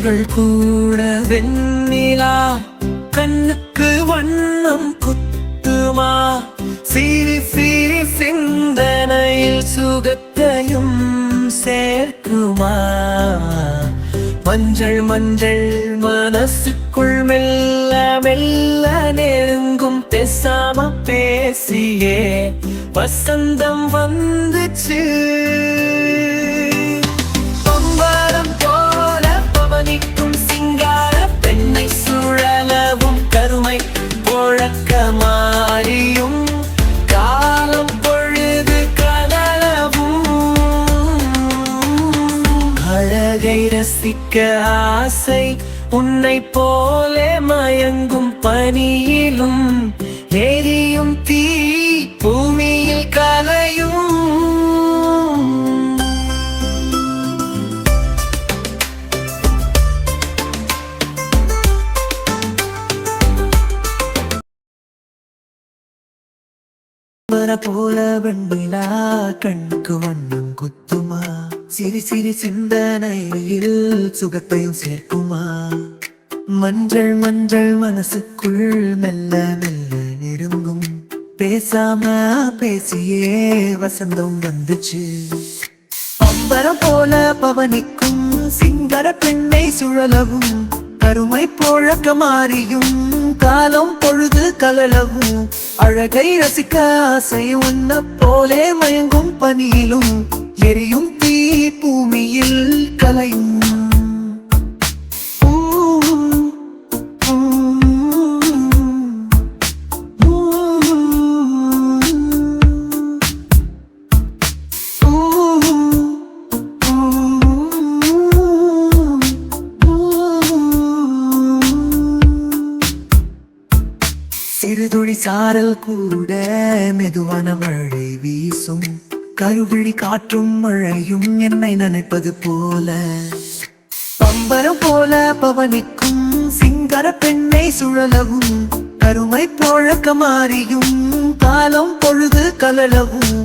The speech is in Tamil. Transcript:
கண்கள் கூட வெண்ணிலா கண்ணுக்கு வண்ணம் குத்துமா சிரி சிரி சிந்தனையில் சுகத்தையும் சேர்க்குமா மஞ்சள் மஞ்சள் மனசுக்குள் மெல்ல மெல்ல நெருங்கும் பேசாம பேசியே வசந்தம் வந்துச்சு பம்பரம் போல பவனிக்கும் சிங்கார பெண்ணை சுழலவும் கருமை பொழக்க மாறியும் காலம் பொழுது கனலவும் அழகை ரசிக்க ஆசை உன்னை போலே மயங்கும் பனியிலும் எரியும் தீ பூமியில் கலையும் போல வெண்ணிலா கண்ணுக்கு வண்ணம் குத்துமா சிரி சிரி சிந்தனையில் சுகத்தையும் சேர்க்குமா மஞ்சள் மஞ்சள் மனசுக்குள் மெல்ல மெல்ல நெருங்கும் பேசாம பேசியே வசந்தம் வந்துச்சு அம்பரம் போல பவனிக்கும் சிங்கர பெண்ணை சுழலவும் கருமை பொழக்க மாறியும் காலம் பொழுது கலலவும் அழகை ரசிக்க ஆசை உன்ன போலே மயங்கும் பனியிலும் எரியும் தீ பூமியில் கலையும் சிறுதுளி சாரல் கூட மெதுவான மழை வீசும் கருவிழி காற்றும் மழையும் என்னை நினைப்பது போல பம்பரம் போல பவனிக்கும் சிங்கர பெண்ணை சுழலவும் கருமை பொழக்க மாறியும் காலம் பொழுது கலலவும்